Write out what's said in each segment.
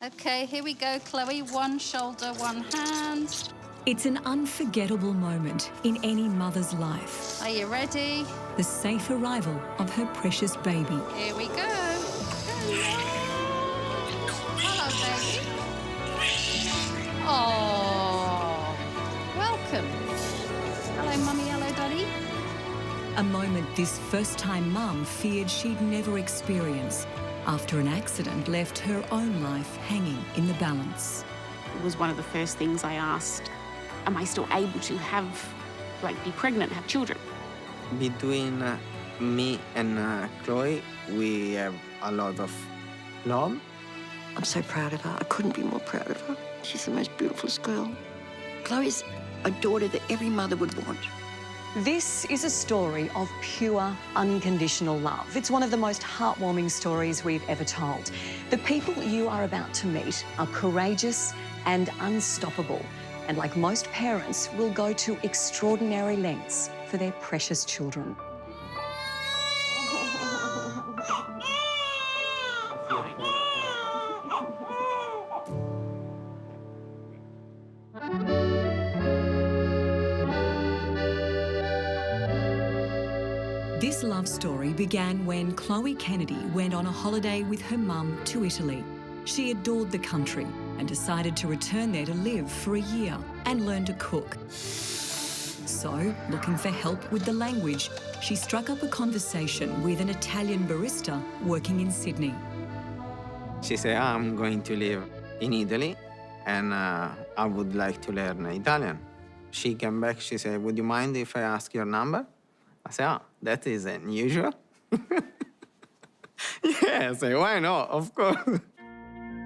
Okay, here we go, Chloe. One shoulder, one hand. It's an unforgettable moment in any mother's life. Are you ready? The safe arrival of her precious baby. Here we go. Hello, baby. Oh, welcome. Hello, Mummy. Hello, Daddy. A moment this first-time mum feared she'd never experience after an accident left her own life hanging in the balance. It was one of the first things I asked, am I still able to be pregnant, have children? Between me and Chloe, we have a lot of love. I'm so proud of her. I couldn't be more proud of her. She's the most beautiful girl. Chloe's a daughter that every mother would want. This is a story of pure, unconditional love. It's one of the most heartwarming stories we've ever told. The people you are about to meet are courageous and unstoppable, and like most parents, will go to extraordinary lengths for their precious children. This love story began when Chloe Kennedy went on a holiday with her mum to Italy. She adored the country and decided to return there to live for a year and learn to cook. So, looking for help with the language, she struck up a conversation with an Italian barista working in Sydney. She said, I'm going to live in Italy and I would like to learn Italian. She came back, she said, would you mind if I ask your number? I said, that is unusual. Yeah, I said, why not? Of course.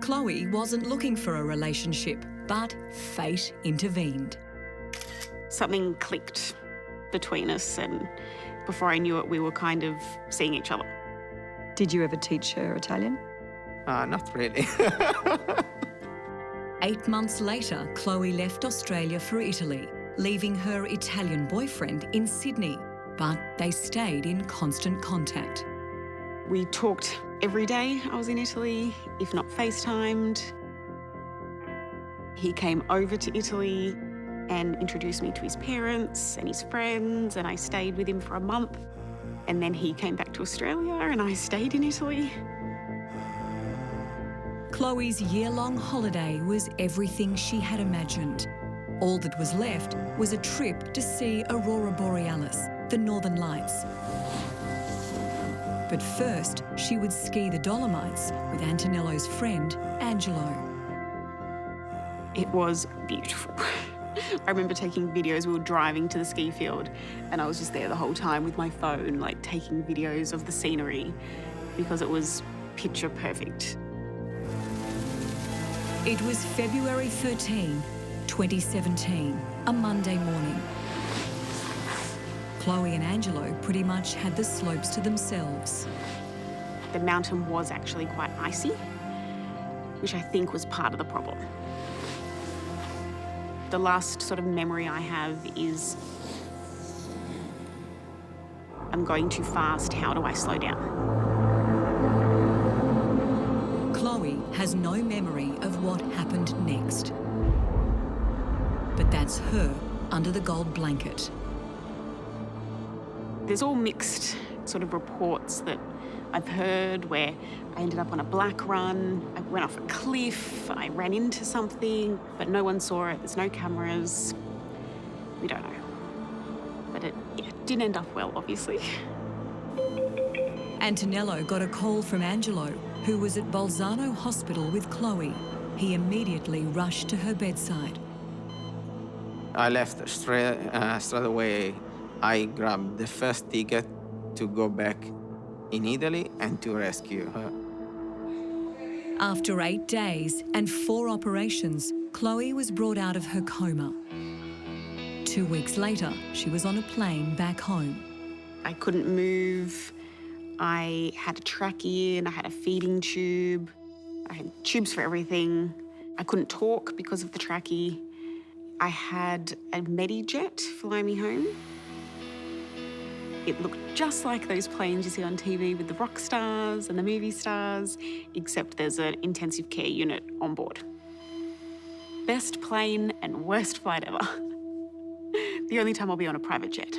Chloe wasn't looking for a relationship, but fate intervened. Something clicked between us, and before I knew it, we were kind of seeing each other. Did you ever teach her Italian? Not really. 8 months later, Chloe left Australia for Italy, leaving her Italian boyfriend in Sydney, but they stayed in constant contact. We talked every day I was in Italy, if not FaceTimed. He came over to Italy and introduced me to his parents and his friends, and I stayed with him for a month. And then he came back to Australia and I stayed in Italy. Chloe's year-long holiday was everything she had imagined. All that was left was a trip to see Aurora Borealis, the Northern Lights. But first, she would ski the Dolomites with Antonello's friend, Angelo. It was beautiful. I remember taking videos. We were driving to the ski field and I was just there the whole time with my phone, taking videos of the scenery because it was picture perfect. It was February 13, 2017, a Monday morning. Chloe and Angelo pretty much had the slopes to themselves. The mountain was actually quite icy, which I think was part of the problem. The last sort of memory I have is, I'm going too fast, how do I slow down? Chloe has no memory of what happened next. But that's her under the gold blanket. There's all mixed sort of reports that I've heard where I ended up on a black run, I went off a cliff, I ran into something, but no one saw it, there's no cameras. We don't know. But it didn't end up well, obviously. Antonello got a call from Angelo, who was at Bolzano Hospital with Chloe. He immediately rushed to her bedside. I left straight away. I grabbed the first ticket to go back in Italy and to rescue her. After 8 days and 4 operations, Chloe was brought out of her coma. 2 weeks later, she was on a plane back home. I couldn't move. I had a trachea and I had a feeding tube. I had tubes for everything. I couldn't talk because of the trachea. I had a Medijet fly me home. It looked just like those planes you see on TV with the rock stars and the movie stars, except there's an intensive care unit on board. Best plane and worst flight ever. The only time I'll be on a private jet.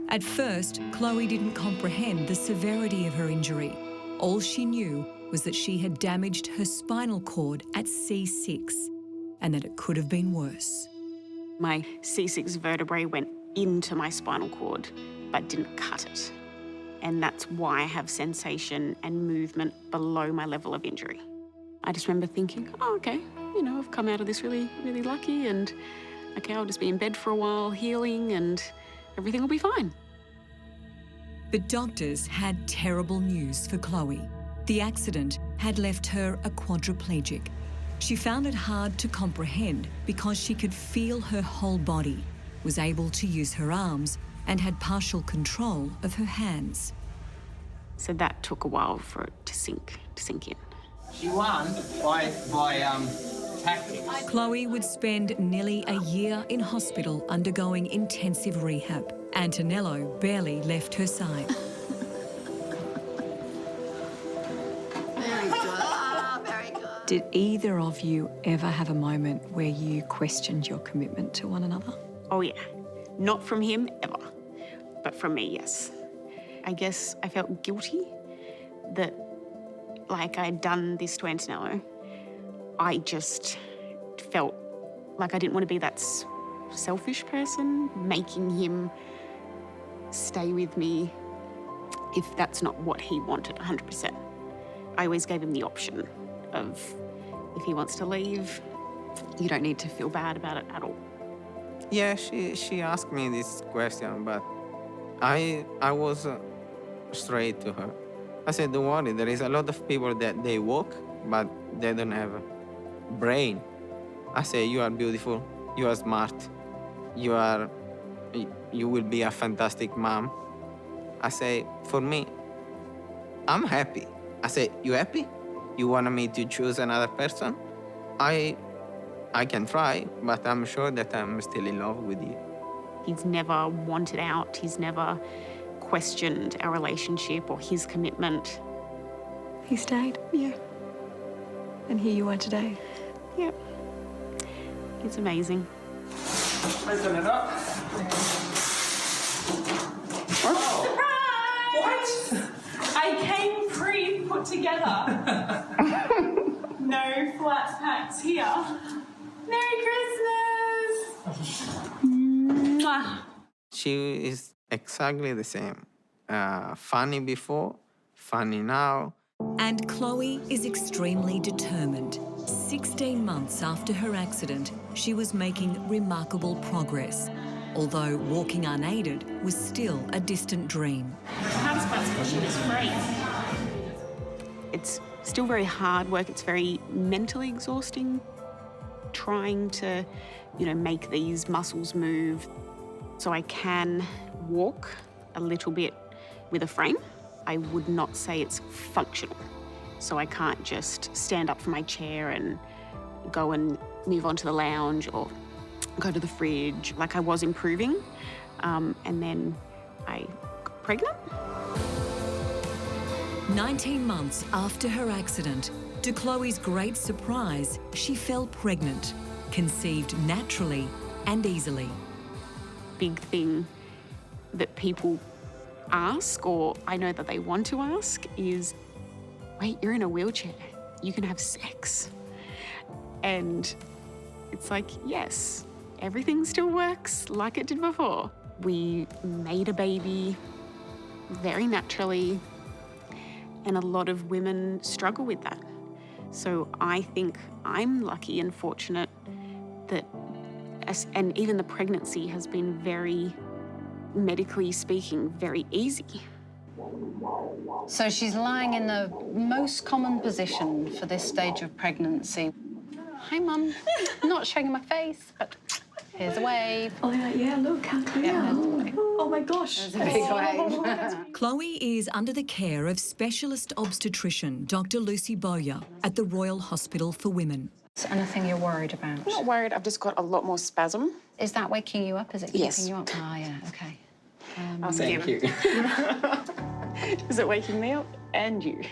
At first, Chloe didn't comprehend the severity of her injury. All she knew was that she had damaged her spinal cord at C6 and that it could have been worse. My C6 vertebrae went into my spinal cord, but didn't cut it. And that's why I have sensation and movement below my level of injury. I just remember thinking, oh, okay, you know, I've come out of this really, really lucky, and okay, I'll just be in bed for a while healing and everything will be fine. But doctors had terrible news for Chloe. The accident had left her a quadriplegic. She found it hard to comprehend because she could feel her whole body, was able to use her arms, and had partial control of her hands. So that took a while for it to sink in. She won by tactics. Chloe would spend nearly a year in hospital undergoing intensive rehab. Antonello barely left her side. Very good. Ah, very good. Did either of you ever have a moment where you questioned your commitment to one another? Oh yeah, not from him ever, but from me, yes. I guess I felt guilty that, like, I'd done this to Antonello. I just felt like I didn't want to be that selfish person, making him stay with me if that's not what he wanted 100%. I always gave him the option of, if he wants to leave, you don't need to feel bad about it at all. Yeah, she asked me this question, but I was straight to her. I said, don't worry, there is a lot of people that they walk, but they don't have a brain. I say, you are beautiful, you are smart, you will be a fantastic mom. I say, for me, I'm happy. I say, you happy? You want me to choose another person? I can try, but I'm sure that I'm still in love with you. He's never wanted out. He's never questioned our relationship or his commitment. He stayed? Yeah. And here you are today. Yep. It's amazing. Open it up. What? I came pre-put together. No flat packs here. Merry Christmas! Mwah. She is exactly the same. Funny before, funny now. And Chloe is extremely determined. 16 months after her accident, she was making remarkable progress, although walking unaided was still a distant dream. Hardest part's pushing is free. It's still very hard work. It's very mentally exhausting, trying to, make these muscles move. So I can walk a little bit with a frame. I would not say it's functional. So I can't just stand up from my chair and go and move on to the lounge or go to the fridge. Like, I was improving, and then I got pregnant. 19 months after her accident, to Chloe's great surprise, she fell pregnant, conceived naturally and easily. Big thing that people ask, or I know that they want to ask, is, wait, you're in a wheelchair, you can have sex. And it's like, yes, everything still works like it did before. We made a baby very naturally, and a lot of women struggle with that. So I think I'm lucky and fortunate that, and even the pregnancy has been very, medically speaking, very easy. So she's lying in the most common position for this stage of pregnancy. Hi, Mum. Not showing my face, but here's a wave. Oh, yeah, look, how clear. Yeah, there's a wave. Oh, my gosh. There's a big wave. Chloe is under the care of specialist obstetrician Dr. Lucy Bowyer at the Royal Hospital for Women. Is there anything you're worried about? I'm not worried, I've just got a lot more spasm. Is that waking you up? Is it Yes. keeping you up? Ah, yeah, okay. Thank you. Is it waking me up and you?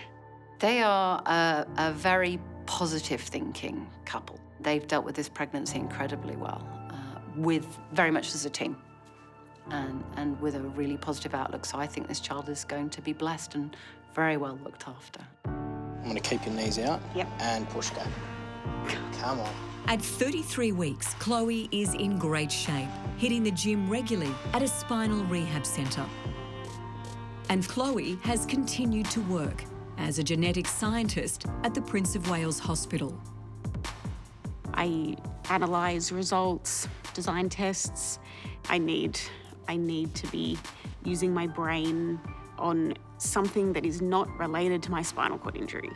They are a very positive thinking couple. They've dealt with this pregnancy incredibly well, with very much as a team, and with a really positive outlook. So I think this child is going to be blessed and very well looked after. I'm going to keep your knees out. Yep. And push go. Come on. At 33 weeks, Chloe is in great shape, hitting the gym regularly at a spinal rehab centre. And Chloe has continued to work as a genetics scientist at the Prince of Wales Hospital. I analyse results, design tests. I need to be using my brain on something that is not related to my spinal cord injury.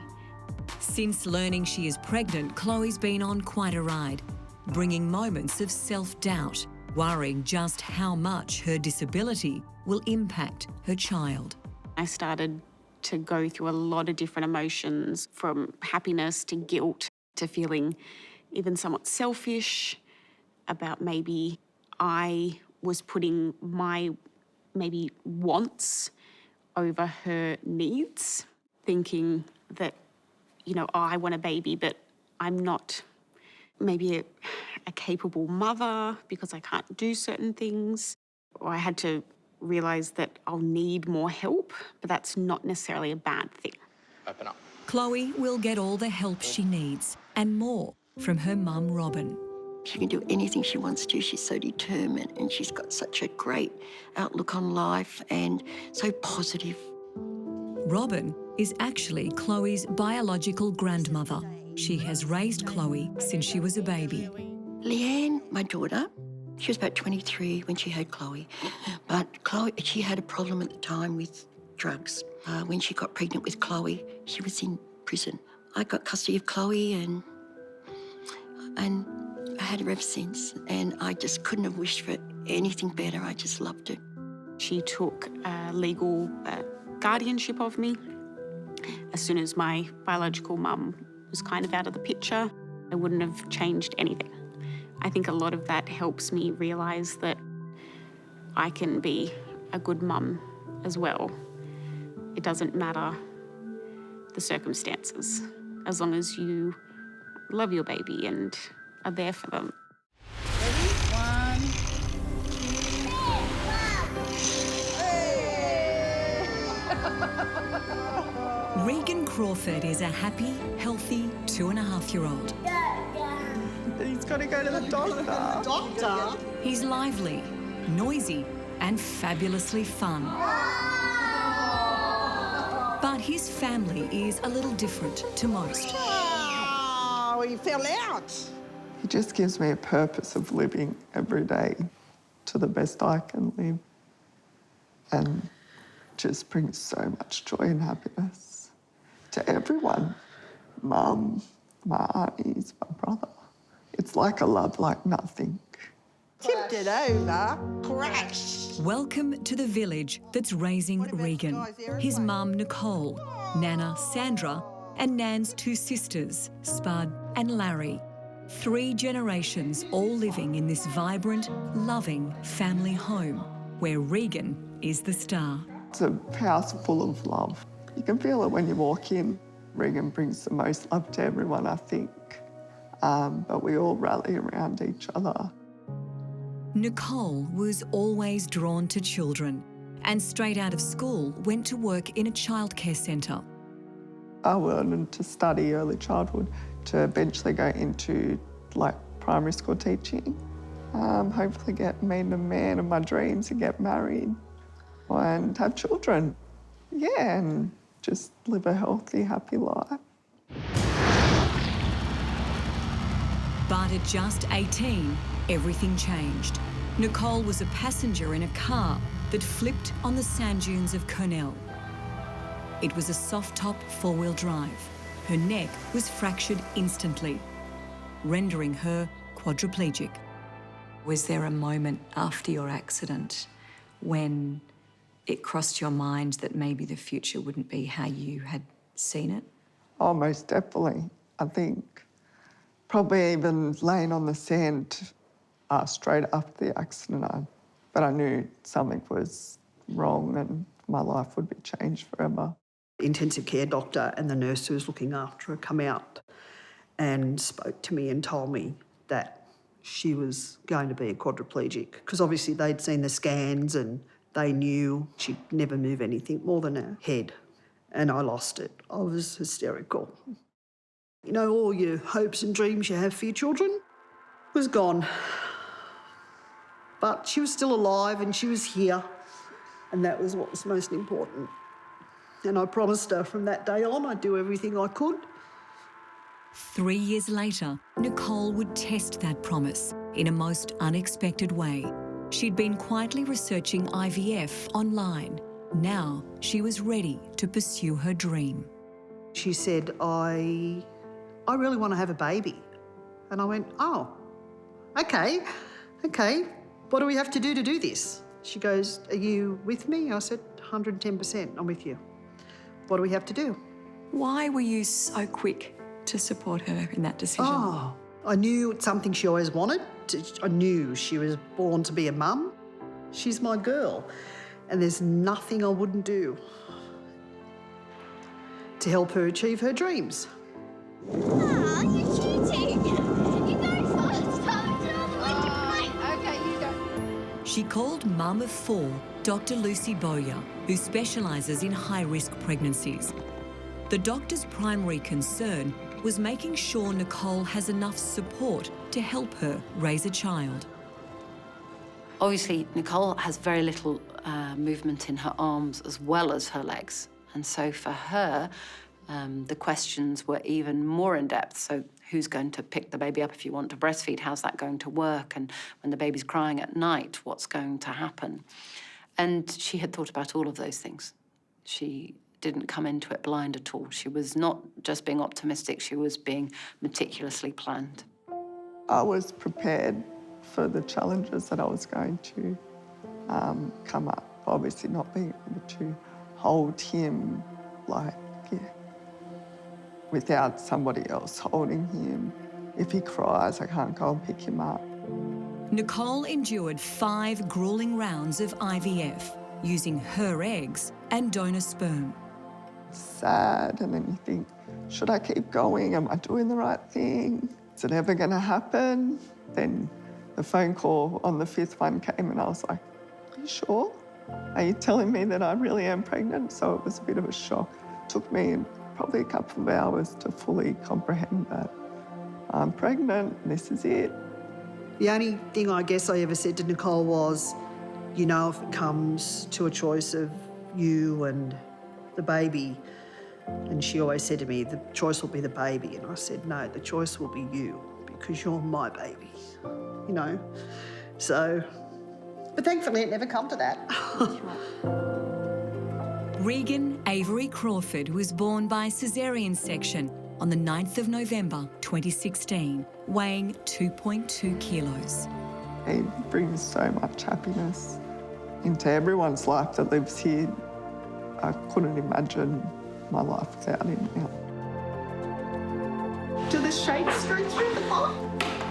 Since learning she is pregnant, Chloe's been on quite a ride, bringing moments of self-doubt, worrying just how much her disability will impact her child. I started to go through a lot of different emotions, from happiness to guilt to feeling even somewhat selfish about maybe I was putting my maybe wants over her needs, thinking that, you know, oh, I want a baby, but I'm not maybe a capable mother because I can't do certain things. Or I had to realise that I'll need more help, but that's not necessarily a bad thing. Open up. Chloe will get all the help she needs and more from her mum, Robin. She can do anything she wants to. She's so determined, and she's got such a great outlook on life and so positive. Robin is actually Chloe's biological grandmother. She has raised Chloe since she was a baby. Leanne, my daughter, she was about 23 when she had Chloe, but Chloe, she had a problem at the time with drugs. When she got pregnant with Chloe, she was in prison. I got custody of Chloe and I had her ever since, and I just couldn't have wished for anything better. I just loved her. She took legal guardianship of me. As soon as my biological mum was kind of out of the picture, I wouldn't have changed anything. I think a lot of that helps me realise that I can be a good mum as well. It doesn't matter the circumstances, as long as you love your baby and are there for them. Regan Crawford is a happy, healthy 2.5-year-old. He's got to go to the doctor. He's lively, noisy, and fabulously fun. But his family is a little different to most. Oh, he fell out. He just gives me a purpose of living every day to the best I can live, and just brings so much joy and happiness to everyone. Mum, my aunties, my brother. It's like a love like nothing. Tipped it over. Crash. Welcome to the village that's raising Regan. His mum, Nicole, Nana, Sandra, and Nan's 2 sisters, Spud and Larry. 3 generations all living in this vibrant, loving family home where Regan is the star. It's a house full of love. You can feel it when you walk in. Regan brings the most love to everyone, I think. But we all rally around each other. Nicole was always drawn to children and straight out of school went to work in a childcare centre. I wanted to study early childhood to eventually go into primary school teaching. Hopefully get meet the man of my dreams and get married and have children. Yeah, and just live a healthy, happy life. But at just 18, everything changed. Nicole was a passenger in a car that flipped on the sand dunes of Cornell. It was a soft-top 4-wheel drive. Her neck was fractured instantly, rendering her quadriplegic. Was there a moment after your accident when it crossed your mind that maybe the future wouldn't be how you had seen it? Oh, most definitely. I think probably even laying on the sand straight after the accident, I But I knew something was wrong and my life would be changed forever. The intensive care doctor and the nurse who was looking after her come out and spoke to me and told me that she was going to be a quadriplegic, because obviously they'd seen the scans and they knew she'd never move anything more than her head. And I lost it. I was hysterical. You know, all your hopes and dreams you have for your children was gone. But she was still alive and she was here, and that was what was most important. And I promised her from that day on I'd do everything I could. 3 years later, Nicole would test that promise in a most unexpected way. She'd been quietly researching IVF online. Now she was ready to pursue her dream. She said, I really want to have a baby. And I went, oh, okay. What do we have to do this? She goes, are you with me? I said, 110%, I'm with you. What do we have to do? Why were you so quick to support her in that decision? Oh, I knew it's something she always wanted. I knew she was born to be a mum. She's my girl, and there's nothing I wouldn't do to help her achieve her dreams. Ah, you're cheating. You're going fast. Okay, you go. She called mum of 4, Dr. Lucy Bowyer, who specialises in high-risk pregnancies. The doctor's primary concern was making sure Nicole has enough support to help her raise a child. Obviously, Nicole has very little movement in her arms as well as her legs. And so for her, the questions were even more in-depth. So who's going to pick the baby up if you want to breastfeed? How's that going to work? And when the baby's crying at night, what's going to happen? And she had thought about all of those things. She didn't come into it blind at all. She was not just being optimistic, she was being meticulously planned. I was prepared for the challenges that I was going to come up. Obviously not being able to hold him without somebody else holding him. If he cries, I can't go and pick him up. Nicole endured 5 gruelling rounds of IVF, using her eggs and donor sperm. Sad, and then you think, should I keep going? Am I doing the right thing? Is it ever going to happen? Then the phone call on the 5th one came and I was like, are you sure? Are you telling me that I really am pregnant? So it was a bit of a shock. It took me probably a couple of hours to fully comprehend that I'm pregnant, this is it. The only thing I guess I ever said to Nicole was, you know, if it comes to a choice of you and the baby, and she always said to me, the choice will be the baby. And I said, no, the choice will be you, because you're my baby, you know? So, but thankfully it never come to that. Regan Avery Crawford was born by caesarean section on the 9th of November 2016, weighing 2.2 kilos. He brings so much happiness into everyone's life that lives here. I couldn't imagine my life without him now. Do the shapes go through the pot?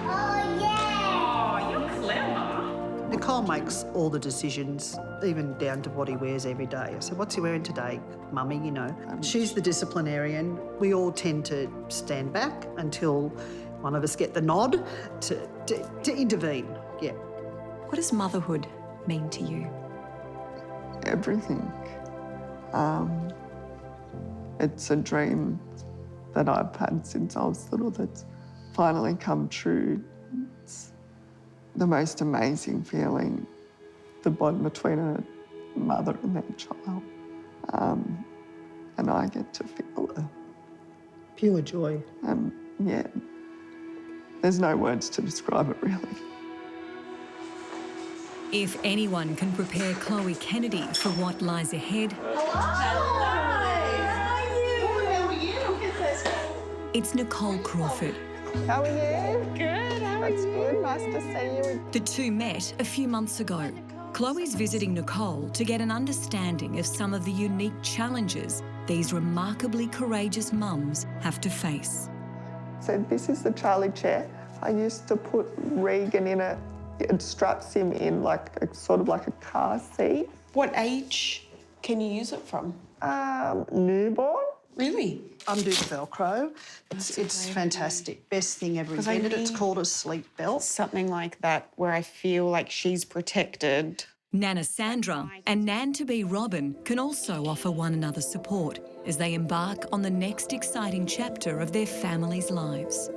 Oh, yeah. Oh, you're clever. Nicole makes all the decisions, even down to what he wears every day. I said, what's he wearing today, Mummy, you know? She's the disciplinarian. We all tend to stand back until one of us get the nod to intervene, yeah. What does motherhood mean to you? Everything. It's a dream that I've had since I was little that's finally come true. It's the most amazing feeling, the bond between a mother and their child. And I get to feel it. Pure joy. Yeah, there's no words to describe it, really. If anyone can prepare Chloe Kennedy for what lies ahead, it's Nicole Crawford. How are you? Good, how are you? That's good, nice to see you. The two met a few months ago. Chloe's visiting Nicole to get an understanding of some of the unique challenges these remarkably courageous mums have to face. So this is the Charlie chair. I used to put Regan in it It straps him in like sort of like a car seat. What age can you use it from? Newborn. Really? Undo the Velcro. It's fantastic. Best thing ever invented. It's called a sleep belt. Something like that where I feel like she's protected. Nana Sandra and Nan-to-be Robin can also offer one another support as they embark on the next exciting chapter of their families' lives.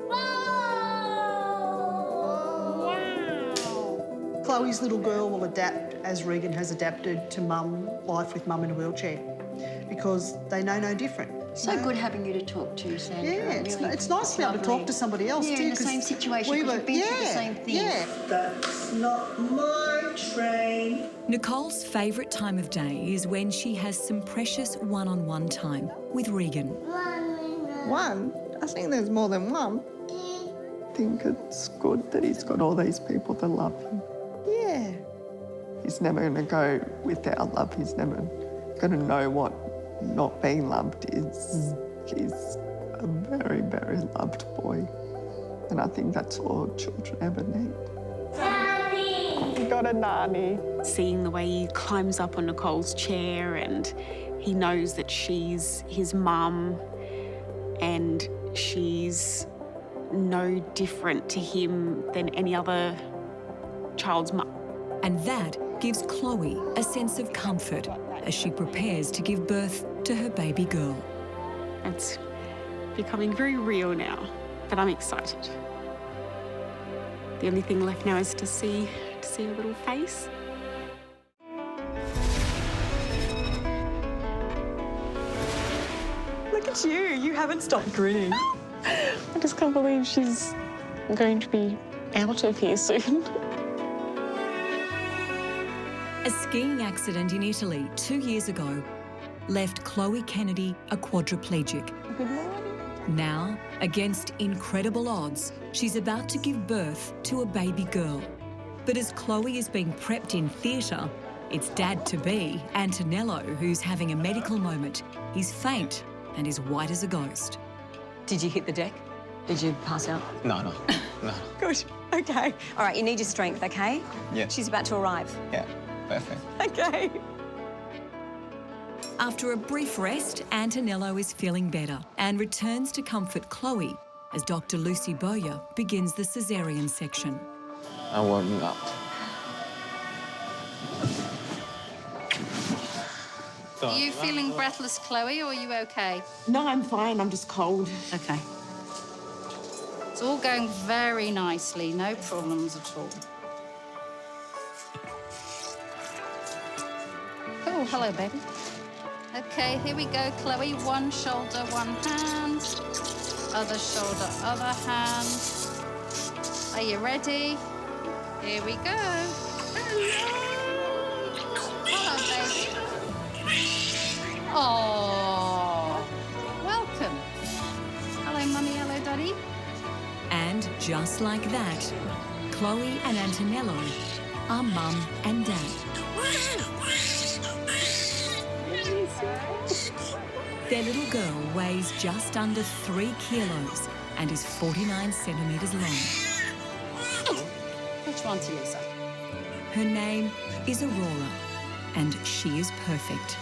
Chloe's little girl will adapt as Regan has adapted to life with mum in a wheelchair because they know no different. So good having you to talk to, Sandra. Yeah, it's Really, nice to be able to talk to somebody else yeah, too. in the same situation, because you've been through the same thing. Yeah, that's not my train. Nicole's favourite time of day is when she has some precious one-on-one time with Regan. One? I think there's more than one. I think it's good that he's got all these people that love him. Yeah. He's never going to go without love. He's never going to know what not being loved is. He's a very, very loved boy. And I think that's all children ever need. Daddy! You got a nanny. Seeing the way he climbs up on Nicole's chair and he knows that she's his mum and she's no different to him than any other child's mum. And that gives Chloe a sense of comfort as she prepares to give birth to her baby girl. It's becoming very real now, but I'm excited. The only thing left now is to see her little face. Look at you. You haven't stopped grinning. I just can't believe she's going to be out of here soon. A skiing accident in Italy 2 years ago left Chloe Kennedy a quadriplegic. Good morning. Now, against incredible odds, she's about to give birth to a baby girl. But as Chloe is being prepped in theatre, it's dad-to-be, Antonello, who's having a medical moment. He's faint and is white as a ghost. Did you hit the deck? Did you pass out? No. Good. Okay. All right, you need your strength, okay? Yeah. She's about to arrive. Yeah, perfect. Okay. After a brief rest, Antonello is feeling better and returns to comfort Chloe as Dr. Lucy Bowyer begins the caesarean section. I'm warming up. Are you feeling breathless, Chloe, or are you okay? No, I'm fine. I'm just cold. Okay. It's all going very nicely, no problems at all. Oh, hello, baby. Okay, here we go, Chloe. One shoulder, one hand. Other shoulder, other hand. Are you ready? Here we go. Hello, baby. Oh, welcome. Hello, Mummy. Hello, Daddy. And just like that, Chloe and Antonello are mum and dad. Their little girl weighs just under 3 kilos and is 49 centimetres long. Which one to you, sir? Her name is Aurora, and she is perfect.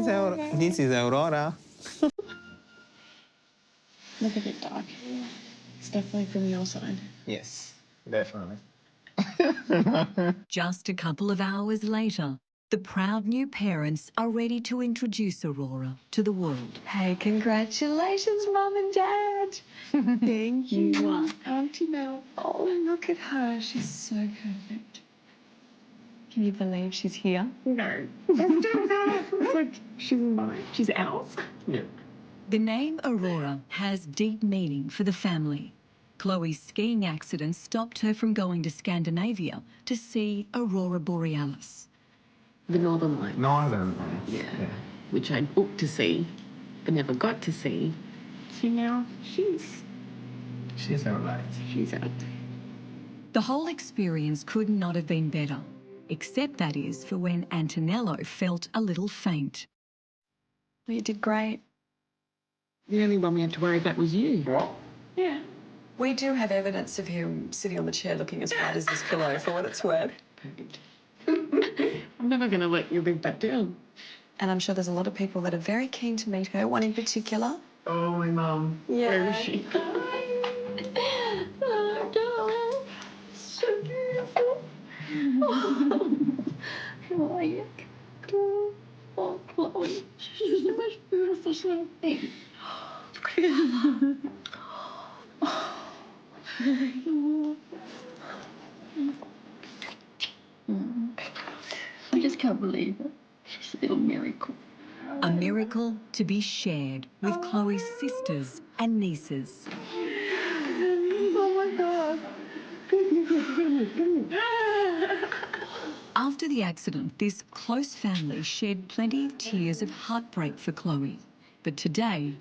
Aurora. This is Aurora. Look a bit dark. It's definitely from your side. Yes, definitely. Just a couple of hours later, the proud new parents are ready to introduce Aurora to the world. Hey, congratulations, Mum and Dad. Thank you. Auntie Mel. Oh, look at her. She's so perfect. Can you believe she's here? No. It's like she's mine. She's ours. Yeah. The name Aurora has deep meaning for the family. Chloe's skiing accident stopped her from going to Scandinavia to see Aurora Borealis. The Northern Lights. Northern. Yeah. which I'd booked to see but never got to see. So now she's all right. she's out. The whole experience could not have been better, except that is for when Antonello felt a little faint. You did great. The only one we had to worry about was you. What? Yeah. We do have evidence of him sitting on the chair looking as white as this pillow, for what it's worth. Perfect. I'm never going to let you live that down. And I'm sure there's a lot of people that are very keen to meet her, one in particular. Oh, my mum. Yeah. Where is she? Oh, darling. So beautiful. How are you? Oh, Chloe. She's the most beautiful thing. I just can't believe it. She's a little miracle. A miracle to be shared with Chloe's sisters and nieces. Oh my God. After the accident, this close family shed plenty of tears of heartbreak for Chloe. But today,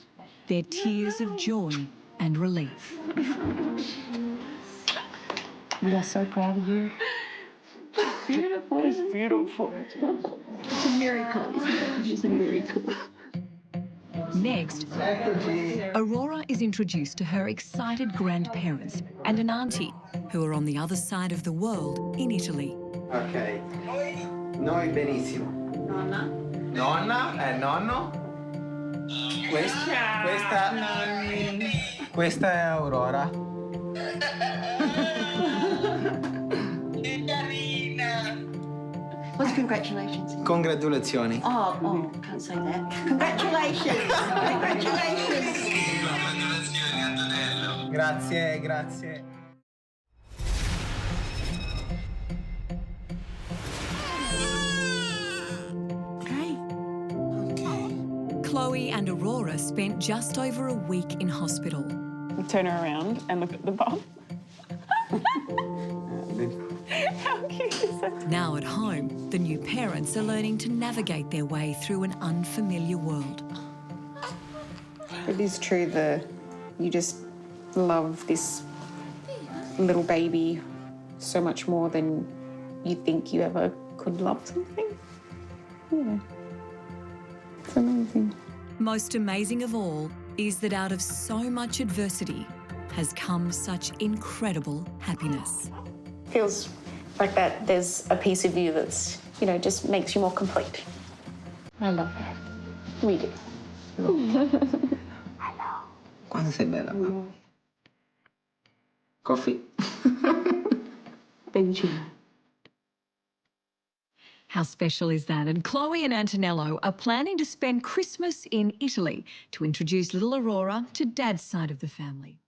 they're tears of joy and relief. We are so proud of you. Beautiful. It's beautiful. It's a miracle, isn't it? It's a miracle. Next, Aurora is introduced to her excited grandparents and an auntie who are on the other side of the world in Italy. Ok. Noi benissimo. Nonna. Nonna e nonno. Questa è Aurora. What's congratulations? Congratulazioni. Oh, can't say that. Congratulations. Congratulations. Grazie, grazie. Chloe and Aurora spent just over a week in hospital. We turn her around and look at the bum. How cute is that? Now at home, the new parents are learning to navigate their way through an unfamiliar world. It is true that you just love this little baby so much more than you think you ever could love something. Yeah. It's amazing. Most amazing of all is that out of so much adversity has come such incredible happiness. Feels like that there's a piece of you that's, just makes you more complete. I love her. We do. Quando sei bella, mamma. Coffee. Benji. How special is that? And Chloe and Antonello are planning to spend Christmas in Italy to introduce little Aurora to Dad's side of the family.